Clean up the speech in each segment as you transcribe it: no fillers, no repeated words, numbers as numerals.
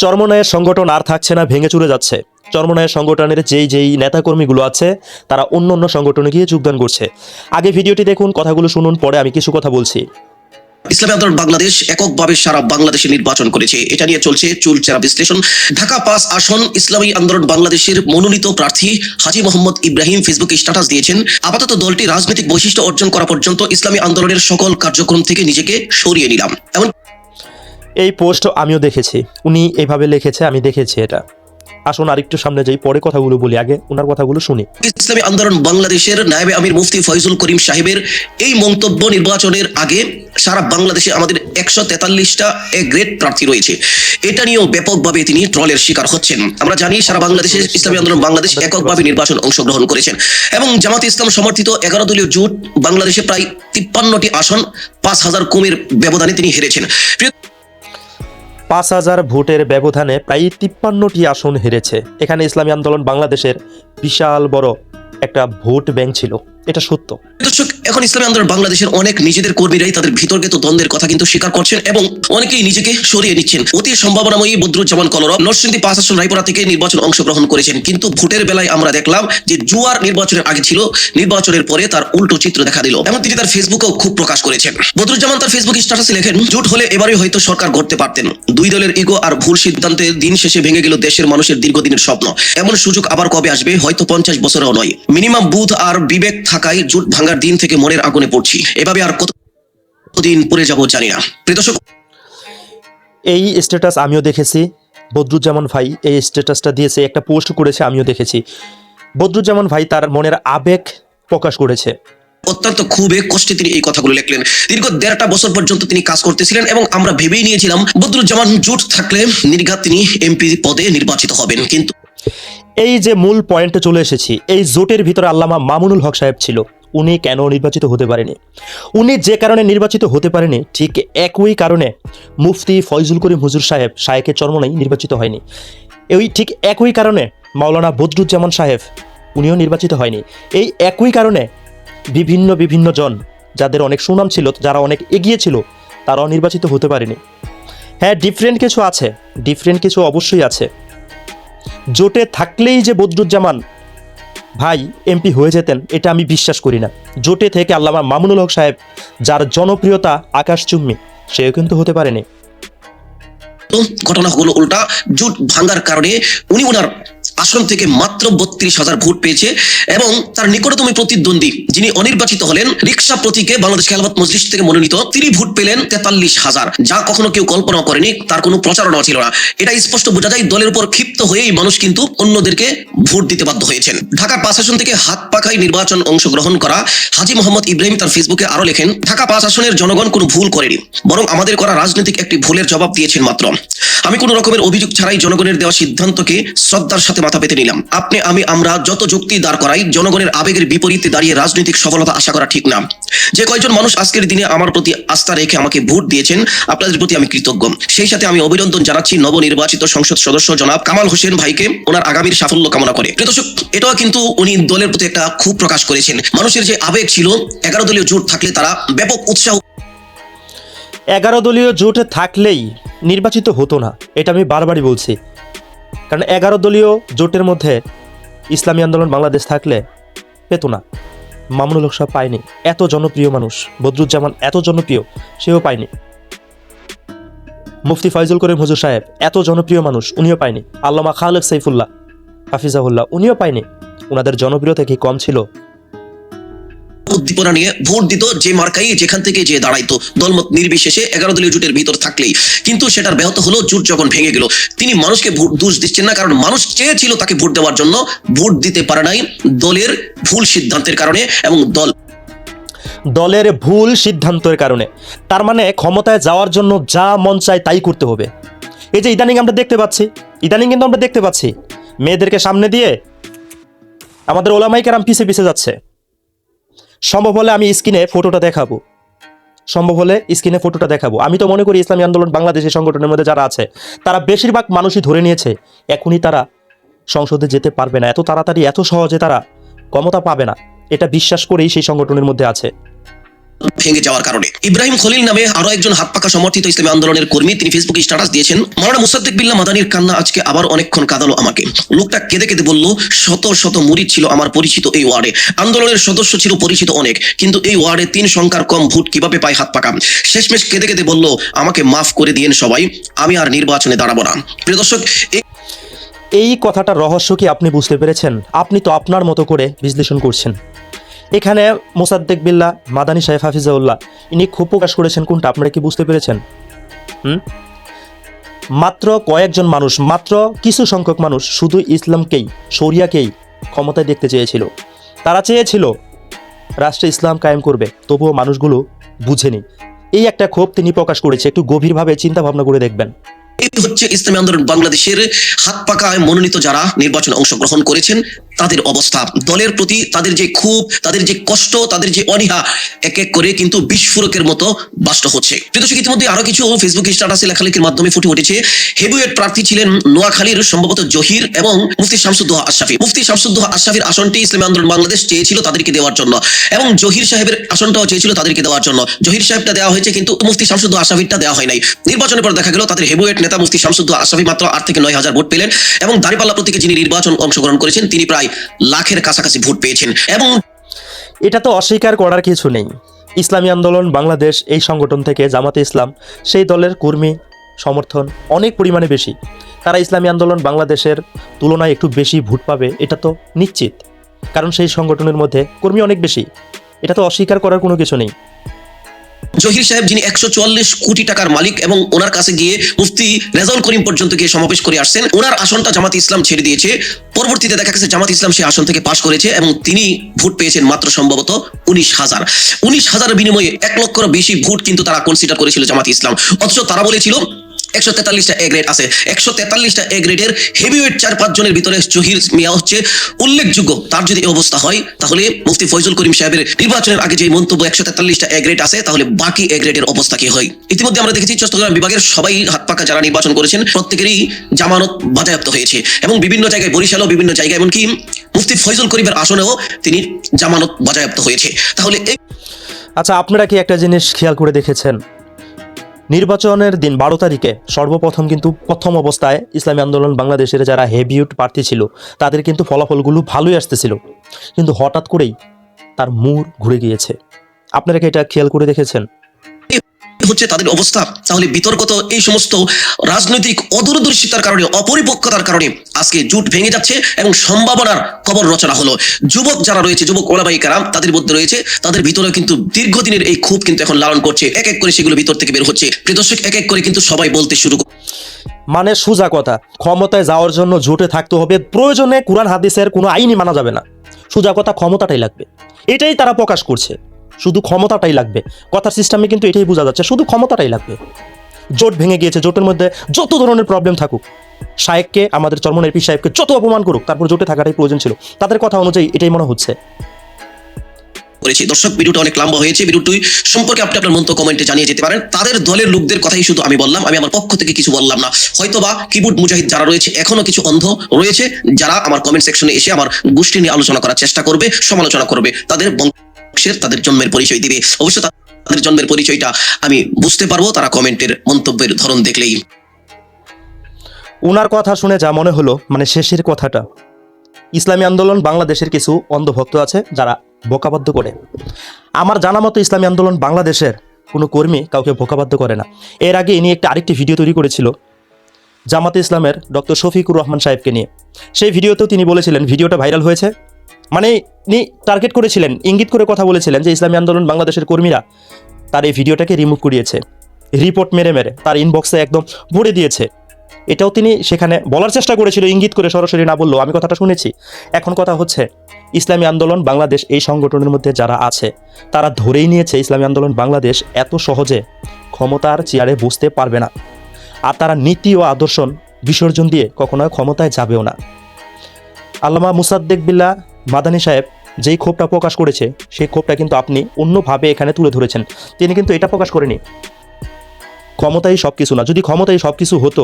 চরমনায়ের সংগঠন আর থাকছে না, ভেঙে চুরে যাচ্ছে। চরমনায়ের সংগঠনের যেই নেতাকর্মীগুলো আছে তারা অন্য অন্য সংগঠনে গিয়ে যোগদান করছে। আগে ভিডিওটি দেখুন, কথাগুলো শুনুন, পরে আমি কিছু কথা বলছি। ইসলামী আন্দোলন বাংলাদেশ এককভাবে সারা বাংলাদেশে নির্বাচন করেছে, এটা নিয়ে চলছে চুলচেরা বিশ্লেষণ। ঢাকা ৫ আসন ইসলামী আন্দোলন বাংলাদেশের মনোনীত প্রার্থী হাজী মোহাম্মদ ইব্রাহিম ফেসবুকে স্ট্যাটাস দিয়েছেন, আপাতত দলটি রাজনৈতিক বৈশিষ্ট্য অর্জন করা পর্যন্ত ইসলামী আন্দোলনের সকল কার্যক্রম থেকে নিজেকে সরিয়ে নিলাম। এমন এই পোস্ট আমিও দেখেছি, উনি এইভাবে লিখেছে, আমি দেখেছি এটা। আসুন আরেকটু সামনে যাই, পরে কথাগুলো বলি, আগে ওনার কথাগুলো শুনি। ইসলামী আন্দোলন বাংলাদেশের নায়েবে আমির মুফতি ফয়জুল করিম সাহেবের এই মন্তব্য নির্বাচনের আগে সারা বাংলাদেশে আমাদের ১৪৩টা এ গ্রেড প্রার্থী রয়েছে, এটা নিয়েও ব্যাপকভাবে তিনি ট্রলের শিকার হচ্ছেন। আমরা জানি সারা বাংলাদেশে ইসলামী আন্দোলন বাংলাদেশ এককভাবে নির্বাচন অংশগ্রহণ করেছেন এবং জামাতে ইসলাম সমর্থিত 11 দলীয় জোট বাংলাদেশে প্রায় 53টি আসন ৫,০০০ কমের ব্যবধানে তিনি হেরেছেন। ৫,০০০ ভোটের ব্যবধানে প্রায় ৫৩টি আসন হেরেছে। এখানে ইসলামী আন্দোলন বাংলাদেশের বিশাল বড় একটা ভোট ব্যাংক ছিল, এটা সত্য। দর্শক, এখন ইসলামী আন্দোলন বাংলাদেশের অনেক নিজেদের কর্মীরাই তাদের ভিতরগত দ্বন্দ্বের কথা কিন্তু স্বীকার করছেন এবং অনেকেই নিজেকে সরিয়ে নিচ্ছেন। অতি সম্ভাবনাময়ী বদরুজ্জামান কলরব নরসিংদী ৫ আসন রায়পুরা থেকে নির্বাচন অংশগ্রহণ করেছেন, কিন্তু ভোটের বেলায় আমরা দেখলাম যে জুয়ার নির্বাচনের আগে ছিল, নির্বাচনের পরে তার উল্টো চিত্র দেখা দিল এবং তিনি তার ফেসবুকেও খুব প্রকাশ করেছেন। বদরুজ্জামান তার ফেসবুক স্ট্যাটাসে লেখেন, জোট হলে এবারে হয়তো সরকার গড়তে পারতেন। দুই দলের ইগো আর ভুল সিদ্ধান্তে দিন শেষে ভেঙে গেল দেশের মানুষের দীর্ঘদিনের স্বপ্ন। এমন সুযোগ আবার কবে আসবে? হয়তো ৫০ বছরেও নয়। মিনিমাম বুথ আর বিবেক থাকায় জোট ভাঙার দিন থেকে মনের আগুনে পড়ছি। এভাবে আর কতদিন পড়ে যাব জানি না। প্রিয় দর্শক, এই স্ট্যাটাস আমিও দেখেছি। বদরুজ্জামান ভাই এই স্ট্যাটাসটা দিয়েছে, একটা পোস্ট করেছে, আমিও দেখেছি। বদরুজ্জামান ভাই তার মনের আবেগ প্রকাশ করেছে। অত্যন্ত খুবই কষ্টে তিনি এই কথাগুলো লিখলেন। দীর্ঘ ১.৫টা বছর পর্যন্ত তিনি কাজ করতেছিলেন এবং আমরা ভেবেই নিয়েছিলাম বদরুজ্জামান জোট থাকলে নির্ঘাত তিনি এমপি পদে নির্বাচিত হবেন, কিন্তু এই যে মূল পয়েন্টে চলে এসেছি, এই জোটের ভিতরে আল্লামা মামুনুল হক সাহেব ছিল, উনি কেন নির্বাচিত হতে পারেনি? উনি যে কারণে নির্বাচিত হতে পারেনি, ঠিক একই কারণে মুফতি ফয়জুল করিম হুজুর সাহেব শায়েখে চরমনাই নির্বাচিত হয়নি। এই ঠিক একই কারণে মাওলানা বদরুজ্জামান সাহেব উনিও নির্বাচিত হয়নি। এই একই কারণে বিভিন্ন জন যাদের অনেক সুনাম ছিল, যারা অনেক এগিয়ে ছিল, তারাও নির্বাচিত হতে পারেনি। হ্যাঁ, ডিফারেন্ট কিছু আছে, ডিফারেন্ট কিছু অবশ্যই আছে। জোটে থাকলেই যে বদরুজ্জামান ভাই এমপি হয়ে যেতেন, এটা আমি বিশ্বাস করি না। জোটে থেকে আল্লামা মামুনুল হক সাহেব, যার জনপ্রিয়তা আকাশচুম্বী, সেও কিন্তু হতে পারেনি। ঘটনা হলো উল্টা। জোট ভাঙার কারণে উনি ওনার আসন থেকে মাত্র ৩২,০০০ ভোট পেয়েছে এবং তার নিকটতম প্রতিদ্বন্দ্বী যিনি অনির্বাচিত হলেন রিকশা প্রতীকে বাংলাদেশ খেলাফত মজলিস থেকে মনোনীত, তিনি ভোট পেলেন ৪৩,০০০, যা কখনো কেউ কল্পনা করেনি। তার কোনো প্রচারণা ছিল না। এটা স্পষ্ট বোঝা যায় দলের উপর ক্ষিপ্ত হয়েই মানুষ কিন্তু অন্যদেরকে ভোট দিতে বাধ্য হয়েছেন। ঢাকা ৫ আসন থেকে হাত পাখায় নির্বাচন অংশগ্রহণ করা হাজী মোহাম্মদ ইব্রাহিম তার ফেসবুকে আরো লেখেন, ঢাকা ৫ আসনের জনগণ কোনো ভুল করেনি, বরং আমাদের করা রাজনৈতিক একটি ভুলের জবাব দিয়েছেন মাত্র। আমি কোনো রকমের অভিযোগ ছাড়াই জনগণের দেওয়া সিদ্ধান্তকে শ্রদ্ধার সাথে মাথা পেতে নিলাম। আপনি আমরা যত যুক্তি দাঁড় করাই, জনগণের আবেগের বিপরীতে দাঁড়িয়ে রাজনৈতিক সফলতা আশা করা ঠিক না। যে কয়জন মানুষ আজকের দিনে আমার প্রতি আস্থা রেখে আমাকে ভোট দিয়েছেন, আপনাদের প্রতি আমি কৃতজ্ঞ। সেই সাথে আমি অভিনন্দন জানাচ্ছি নবনির্বাচিত সংসদ সদস্য জনাব কামাল হোসেন ভাইকে, ওনার আগামীর সাফল্য কামনা করে। প্রিয় দর্শক, এটাও কিন্তু উনি দলের প্রতি একটা খুব প্রকাশ করেছেন। মানুষের যে আবেগ ছিল, 11 দলীয় জোট থাকলে তারা ব্যাপক উৎসাহ 11 দলীয় জোটে থাকলেই নির্বাচিত হতো না, এটা আমি বারবারই বলছি। কারণ 11 দলীয় জোটের মধ্যে ইসলামী আন্দোলন বাংলাদেশ থাকলে পেত না। মামুনুল হক সাহেব পায়নি, এত জনপ্রিয় মানুষ। বদরুজ্জামান এত জনপ্রিয়, সেও পায়নি। মুফতি ফয়জুল করিম হুজুর সাহেব এত জনপ্রিয় মানুষ, উনিও পায়নি। আল্লামা খালেদ সাইফুল্লাহ হাফিজাহুল্লাহ, উনিও পায়নি। ওনাদের জনপ্রিয়তা কি কম ছিল? উদ্দীপনা নিয়ে ভোট দিত যে মার্কাই যেখান থেকে যে দাঁড়াইতো, দলমত নির্বিশেষে 11 দলীয় জোটের ভিতর থাকলেই। কিন্তু সেটার ব্যাহত হলো জোট যখন ভেঙে গেল। তিনি মানুষকে ভোট দোষ দিচ্ছেন না, কারণ মানুষ চেয়েছিল তাকে ভোট দেওয়ার জন্য, ভোট দিতে পারে নাই দলের ভুল সিদ্ধান্তের কারণে এবং দলের ভুল সিদ্ধান্তের কারণে। তার মানে ক্ষমতায় যাওয়ার জন্য যা মন চায় তাই করতে হবে। এই যে ইদানিং আমরা দেখতে পাচ্ছি, কিন্তু আমরা দেখতে পাচ্ছি মেয়েদেরকে সামনে দিয়ে আমাদের ওলামাই কেরাম পিছে যাচ্ছে। সম্ভব হলে আমি স্ক্রিনে ফটোটা দেখাবো। আমি তো মনে করি ইসলামী আন্দোলন বাংলাদেশের সংগঠনের মধ্যে যারা আছে, তারা বেশিরভাগ মানুষই ধরে নিয়েছে এখনই তারা সংসদে যেতে পারবে না, এত তাড়াতাড়ি এত সহজে তারা ক্ষমতা পাবে না। এটা বিশ্বাস করেই সেই সংগঠনের মধ্যে আছে। ভেঙে যাওয়ার কারণে। ইব্রাহিম খলিল নামে আরো একজন হাত পাকা সমর্থিত ইসলামী আন্দোলনের কর্মী, তিনি ফেসবুকে স্ট্যাটাস দিয়েছেন, মাওলানা মুসাদ্দেক বিল্লাহ মাদানির কান্না আজকে আবার অনেকক্ষণ কাঁদালো আমাকে। লোকটা কেঁদে কেঁদে বলল, শত শত মুরিদ ছিল আমার পরিচিত এই ওয়ার্ডে, আন্দোলনের সদস্য ছিল পরিচিত অনেক, কিন্তু এই ওয়ার্ডে 3 সংখ্যার কম ভোট কিভাবে পায় হাত পাকা। শেষমেশ কেঁদে কেঁদে বলল, আমাকে মাফ করে দিয়েন সবাই, আমি আর নির্বাচনে দাঁড়াবো না। প্রিয় দর্শক, এই কথাটার রহস্য কি আপনি বুঝতে পেরেছেন? আপনি তো আপনার মতো করে বিশ্লেষণ করছেন। এখানে মোসাদ্দেক বিল্লাহ মাদানী সাহেব হাফিজাউল্লাহ ইনি ক্ষোভ প্রকাশ করেছেন কোনটা, আপনারা কি বুঝতে পেরেছেন? মাত্র কয়েকজন মানুষ, মাত্র কিছু সংখ্যক মানুষ শুধু ইসলামকেই, শরিয়াকেই ক্ষমতায় দেখতে চেয়েছিল। তারা চেয়েছিল রাষ্ট্রে ইসলাম কায়েম করবে, তবুও মানুষগুলো বুঝেনি। এই একটা ক্ষোভ তিনি প্রকাশ করেছে, একটু গভীরভাবে চিন্তা ভাবনা করে দেখবেন। এই হচ্ছে ইসলামী আন্দোলন বাংলাদেশের হাত পাকায় মনোনীত যারা নির্বাচনে অংশগ্রহণ করেছেন তাদের অবস্থা, দলের প্রতি তাদের যে ক্ষোভ, তাদের যে কষ্ট, তাদের যে অনীহা এক এক করে কিন্তু বিস্ফোরকের মতো বাষ্ট হচ্ছে। দর্শক, ইতিমধ্যে আরো কিছু ফেসবুক স্ট্যাটাসে লেখালেখির মাধ্যমে ফুটে উঠেছে। হেভিওয়েট প্রার্থী ছিলেন নোয়াখালীর সম্ভবত জহির এবং মুফতি শামসুদ্দোহা আশরাফি। মুফতি শামসুদ্দোহা আশরাফির আসনটি ইসলামী আন্দোলন বাংলাদেশ চেয়েছিল তাদেরকে দেওয়ার জন্য, এবং জহির সাহেবের আসনটাও চেয়েছিল তাদেরকে দেওয়ার জন্য। জহির সাহেবটা দেওয়া হয়েছে, কিন্তু মুফতি শামসুদ্দোহা আশরাফিরটা দেওয়া হয় নাই। নির্বাচনের পর দেখা গেল তাদের হেভিওয়েট নেতা মুফতি শামসুদ্দোহা আশরাফি মাত্র 8 থেকে 9 হাজার ভোট পেলেন, এবং দাঁড়িপাল্লা প্রতীকে যিনি নির্বাচন অংশগ্রহণ করেছেন তিনি প্রায় লাখের কাছাকাছি ভোট পেয়েছেন। এবং এটা তো অস্বীকার করার কিছু নেই। ইসলামী আন্দোলন বাংলাদেশ এই সংগঠন থেকে জামাতে ইসলাম, সেই দলের কর্মী সমর্থন অনেক পরিমাণে বেশি। তারা ইসলামী আন্দোলন বাংলাদেশের তুলনায় একটু বেশি ভোট পাবে, এটা তো নিশ্চিত, কারণ সেই সংগঠনের মধ্যে কর্মী অনেক বেশি। এটা তো অস্বীকার করার কোনো কিছু নেই। জহির সাহেব যিনি 144 কোটি টাকার মালিক, এবং ওনার কাছে গিয়ে মুফতি রেজাউল করিম পর্যন্ত গিয়ে সমাবেশ করে আসছেন। ওনার আসনটা জামাত ইসলাম ছেড়ে দিয়েছে। পরবর্তীতে দেখা গেছে জামাত ইসলাম সেই আসন থেকে পাশ করেছে, এবং তিনি ভোট পেয়েছেন মাত্র সম্ভবত 19,000 বিনিময়ে 1 লক্ষের বেশি ভোট কিন্তু তারা কনসিডার করেছিল জামাত ইসলাম। অথচ তারা বলেছিল 143টা এ গ্রেড আছে, 143টা এ গ্রেডের হেভিওয়েট 4-5 জনের ভিতরে জহির মিয়া হচ্ছে উল্লেখযোগ্য। তার যদি এই অবস্থা হয়, তাহলে মুফতি ফয়জুল করিম সাহেবের নির্বাচনের আগে যে মন্তব্য 143টা এ গ্রেড আছে, তাহলে বাকি এ গ্রেডের অবস্থা কি হয়? ইতিমধ্যে আমরা দেখেছি চট্টগ্রাম বিভাগের সবাই হাত পাকা যারা নির্বাচন করেছেন প্রত্যেকেরই জামানত বাজেয়াপ্ত হয়েছে, এবং বিভিন্ন জায়গায়, বরিশালও বিভিন্ন জায়গায়, এমনকি মুফতি ফয়জুল করিমের আসনেও তিনি জামানত বাজেয়াপ্ত হয়েছে। তাহলে আচ্ছা, আপনারা কি একটা জিনিস খেয়াল করে দেখেছেন? নির্বাচনের দিন 12 তারিখে সর্বপ্রথম কিন্তু প্রথম অবস্থায় ইসলামী আন্দোলন বাংলাদেশের যারা হেভিওয়েট প্রার্থী ছিল তাদের কিন্তু ফলাফলগুলো ভালোই আসতেছিল, কিন্তু হঠাৎ করেই তার মুড় ঘুরে গিয়েছে। আপনারা কি এটা খেয়াল করে দেখেছেন? হচ্ছে তাদের অবস্থা। তাহলে বিতর্কত এই সমস্ত রাজনৈতিক অদূরদর্শিতার কারণে, অপরিপক্কতার কারণে আজকে জোট ভেঙে যাচ্ছে এবং সম্ভাবনার কবর রচনা হলো। যুবক যারা রয়েছে, যুবক ওলামায়ে কেরাম তাদের মধ্যে রয়েছে, তাদের ভিতরে কিন্তু দীর্ঘদিনের এই ক্ষোভ কিন্তু এখন লালন করছে, এক এক করে সেগুলো ভিতর থেকে বের হচ্ছে। প্রিয় দর্শক, এক এক করে কিন্তু সবাই বলতে শুরু মানে সোজা কথা, ক্ষমতায় যাওয়ার জন্য জোটে থাকতে হবে, প্রয়োজনে কোরআন হাদিসের কোনো আইনই মানা যাবে না। সোজা কথা, ক্ষমতাটাই লাগবে, এটাই তারা প্রকাশ করছে। শুধু ক্ষমতাটাই লাগবে, কথার সিস্টেমে কিন্তু এটাই বোঝা যাচ্ছে, শুধু ক্ষমতাটাই লাগবে। জোট ভেঙে গিয়েছে, জোটের মধ্যে যত ধরনের প্রবলেম থাকুক, শায়েককে, আমাদের চরমনের পীর সাহেবকে যত অপমান করুক, তারপর জোটে থাকাটাই প্রয়োজন ছিল। তাদের কথা অনুযায়ী এটাই মনে হচ্ছে। করেছি। দর্শক, ভিডিওটা অনেক লম্বা হয়েছে, ভিডিওটি সম্পর্কে আপনি আপনার মন্তব্য কমেন্টে জানিয়ে যেতে পারেন। তাদের দলের লোকদের কথাই শুধু আমি বললাম, আমি আমার পক্ষ থেকে কিছু বললাম না। হয়তোবা কিবোর্ড মুজাহিদ যারা রয়েছে, এখনো কিছু অন্ধ রয়েছে যারা আমার কমেন্ট সেকশনে এসে আমার গোষ্ঠী নিয়ে আলোচনা করার চেষ্টা করবে, সমালোচনা করবে, তাদের বংশের, তাদের জন্মের পরিচয় দিবে। অবশ্য তাদের জন্মের পরিচয়টা আমি বুঝতে পারবো তারা কমেন্টের মন্তব্যের ধরন দেখলেই। ওনার কথা শুনে যা মনে হলো, মানে শেষের কথাটা, ইসলামী আন্দোলন বাংলাদেশের কিছু অন্ধভক্ত আছে যারা বোকাবাদ্য করে। আমার জানা মতো ইসলামী আন্দোলন বাংলাদেশের কোনো কর্মী কাউকে বোকাবাদ্য করে না। এর আগে ইনি আরেকটি ভিডিও তৈরি করেছিল জামাতে ইসলামের ডক্টর শফিকুর রহমান সাহেবকে নিয়ে। সেই ভিডিওতেও তিনি বলেছিলেন, ভিডিওটা ভাইরাল হয়েছে, মানে তিনি টার্গেট করেছিলেন, ইঙ্গিত করে কথা বলেছিলেন যে ইসলামী আন্দোলন বাংলাদেশের কর্মীরা তার এই ভিডিওটাকে রিমুভ করিয়েছে, রিপোর্ট মেরে মেরে তার ইনবক্সে একদম ভরে দিয়েছে। এটাও তিনি সেখানে বলার চেষ্টা করেছিল, ইঙ্গিত করে, সরাসরি না বললেও আমি কথাটা শুনেছি। এখন কথা হচ্ছে, ইসলামী আন্দোলন বাংলাদেশ এই সংগঠনের মধ্যে যারা আছে তারা ধরেই নিয়েছে ইসলামী আন্দোলন বাংলাদেশ এত সহজে ক্ষমতার চেয়ারে বসতে পারবে না, আর তারা নীতি ও আদর্শন বিসর্জন দিয়ে কখনো ক্ষমতায় যাবেও না। আল্লামা মুসাদ্দেক বিল্লাহ মাদানী সাহেব যেই ক্ষোভটা প্রকাশ করেছে, সেই ক্ষোভটা কিন্তু আপনি অন্যভাবে এখানে তুলে ধরেছেন। তিনি কিন্তু এটা প্রকাশ করেনি ক্ষমতাই সব কিছু না। যদি ক্ষমতাই সব কিছু হতো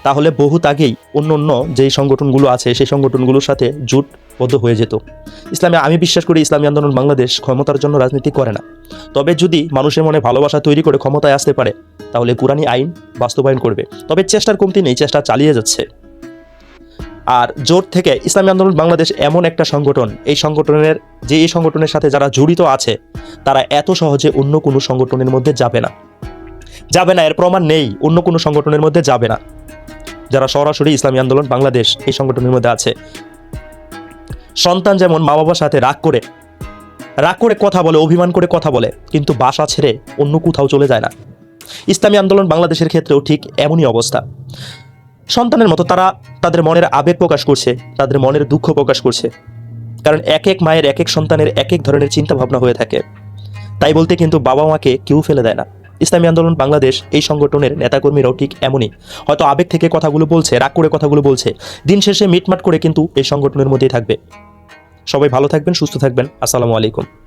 তাহলে বহুত আগেই অন্য অন্য যেই সংগঠনগুলো আছে সেই সংগঠনগুলোর সাথে জোটবদ্ধ হয়ে যেত। আমি বিশ্বাস করি ইসলামী আন্দোলন বাংলাদেশ ক্ষমতার জন্য রাজনীতি করে না। তবে যদি মানুষের মনে ভালোবাসা তৈরি করে ক্ষমতায় আসতে পারে তাহলে কোরআনী আইন বাস্তবায়ন করবে। তবে চেষ্টার কমতি নেই, চেষ্টা চালিয়ে যাচ্ছে। আর জোট থেকে ইসলামী আন্দোলন বাংলাদেশ এমন একটা সংগঠন, এই সংগঠনের সাথে যারা জড়িত আছে তারা এত সহজে অন্য কোনো সংগঠনের মধ্যে যাবে না, এর প্রমাণ নেই। অন্য কোনো সংগঠনের মধ্যে যাবে না যারা সরাসরি ইসলামী আন্দোলন বাংলাদেশ এই সংগঠনের মধ্যে আছে। সন্তান যেমন মা বাবার সাথে রাগ করে কথা বলে, অভিমান করে কথা বলে, কিন্তু বাসা ছেড়ে অন্য কোথাও চলে যায় না। ইসলামী আন্দোলন বাংলাদেশের ক্ষেত্রেও ঠিক এমনই অবস্থা। সন্তানের মতো তারা তাদের মনের আবেগ প্রকাশ করছে, তাদের মনের দুঃখ প্রকাশ করছে, কারণ এক এক মায়ের এক এক সন্তানের এক এক ধরনের চিন্তা ভাবনা হয়ে থাকে। তাই বলতে কিন্তু বাবা মাকে কেউ ফেলে দেয় না। ইসলামী আন্দোলন বাংলাদেশ এই সংগঠনের নেতাকর্মীরাও ঠিক এমনই, হয়তো আবেগ থেকে কথাগুলো বলছে, রাগ করে কথাগুলো বলছে, দিন শেষে মিটমাট করে কিন্তু এই সংগঠনের মধ্যেই থাকবে। সবাই ভালো থাকবেন, সুস্থ থাকবেন। আসসালামু আলাইকুম।